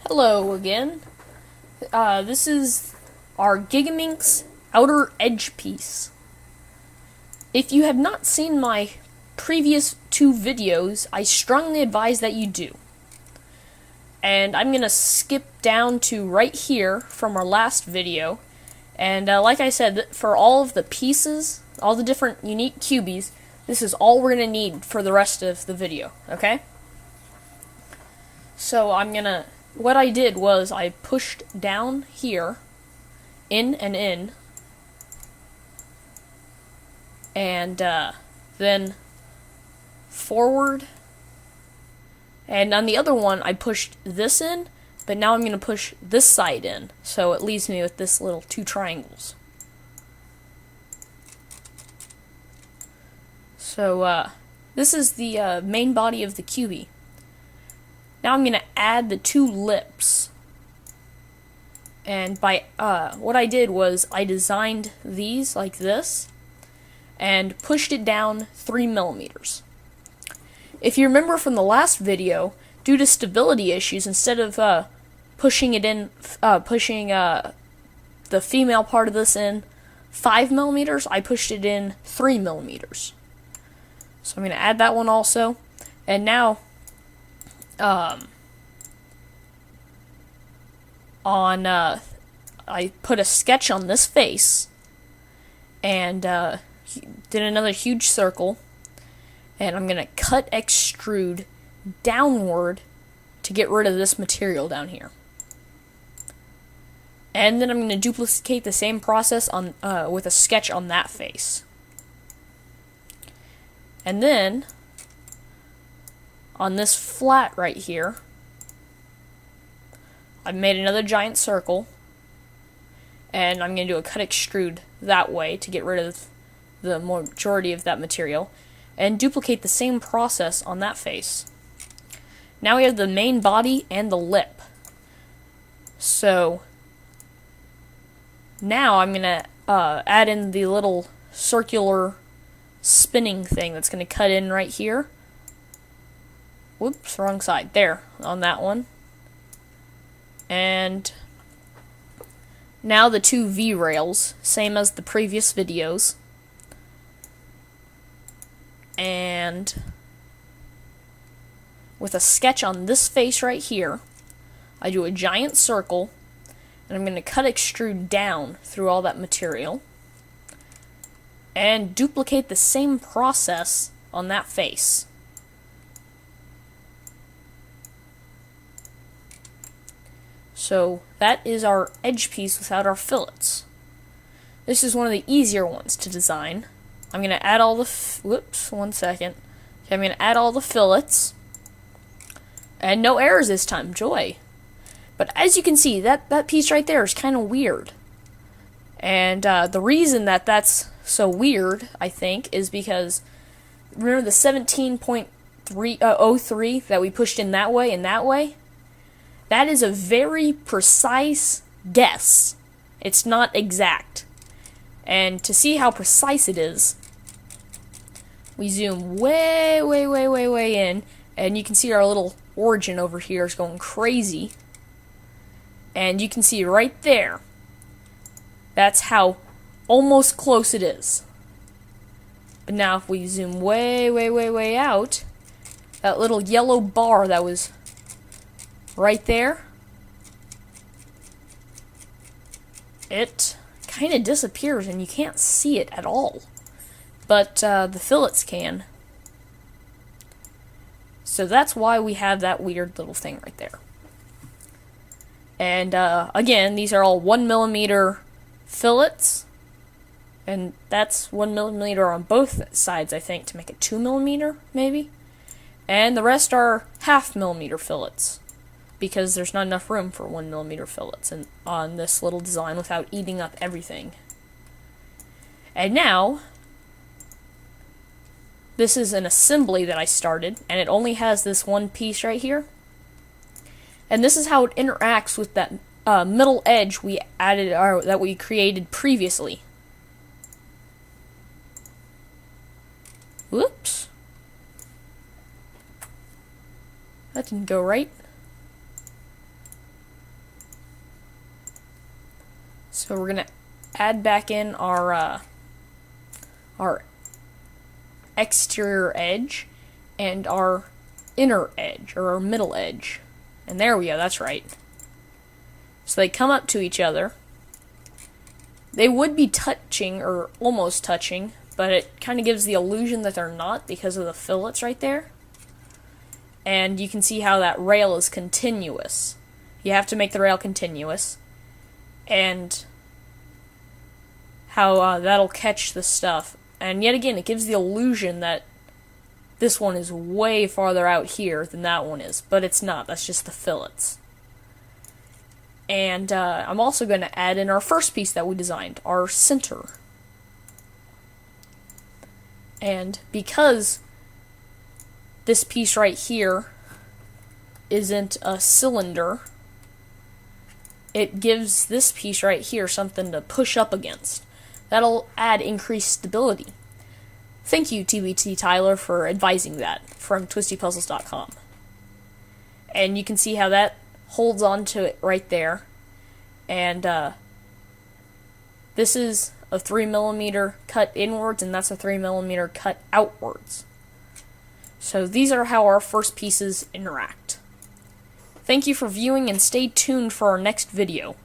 Hello again. This is our gigaminx outer edge piece. If you have not seen my previous two videos, I strongly advise that you do. And I'm going to skip down to right here from our last video. And like I said, for all of the pieces, all the different unique cubies, this is all we're going to need for the rest of the video, okay? So what I did was I pushed down here, in and in, and then forward, and on the other one I pushed this in, but now I'm going to push this side in, so it leaves me with this little two triangles. So this is the main body of the cubie. Now I'm going to add the two lips. And by what I did was I designed these like this and pushed it down 3 millimeters. If you remember from the last video, due to stability issues, instead of pushing the female part of this in 5 millimeters, I pushed it in 3 millimeters. So I'm going to add that one also. And now I put a sketch on this face and did another huge circle, and I'm gonna cut extrude downward to get rid of this material down here. And then I'm gonna duplicate the same process on with a sketch on that face. And then on this flat right here, I've made another giant circle, and I'm going to do a cut extrude that way to get rid of the majority of that material, and duplicate the same process on that face. Now we have the main body and the lip. So now I'm going to add in the little circular spinning thing that's going to cut in right here. Whoops, wrong side. There, on that one. And now the two V-rails, same as the previous videos. And with a sketch on this face right here, I do a giant circle, and I'm going to cut extrude down through all that material, and duplicate the same process on that face. So that is our edge piece without our fillets. This is one of the easier ones to design. I'm going to add all the whoops, one second. Okay, I'm going to add all the fillets. And no errors this time, joy. But as you can see, that piece right there is kind of weird. And the reason that that's so weird, I think, is because remember the 17.03 that we pushed in that way and that way? That is a very precise guess. It's not exact. And to see how precise it is, we zoom way in, and you can see our little origin over here is going crazy. And you can see right there, that's how almost close it is. But now if we zoom way out, that little yellow bar that was right there, it kind of disappears and you can't see it at all. But the fillets can. So that's why we have that weird little thing right there. And again, these are all 1 millimeter fillets. And that's 1 millimeter on both sides, I think, to make it 2 millimeter, maybe. And the rest are 0.5 millimeter fillets, because there's not enough room for 1 millimeter fillets on this little design without eating up everything. And now, this is an assembly that I started, and it only has this one piece right here. And this is how it interacts with that middle edge we added, or that we created previously. Whoops. That didn't go right. So we're gonna add back in our exterior edge and our inner edge, or our middle edge. And there we go, that's right. So they come up to each other. They would be touching, or almost touching, but it kind of gives the illusion that they're not because of the fillets right there. And you can see how that rail is continuous. You have to make the rail continuous. And how that'll catch the stuff. And yet again, it gives the illusion that this one is way farther out here than that one is. But it's not, that's just the fillets. And I'm also going to add in our first piece that we designed, our center. And because this piece right here isn't a cylinder, it gives this piece right here something to push up against. That'll add increased stability. Thank you, TBT Tyler, for advising that from twistypuzzles.com. And you can see how that holds on to it right there. And this is a 3mm cut inwards, and that's a 3mm cut outwards. So these are how our first pieces interact. Thank you for viewing, and stay tuned for our next video.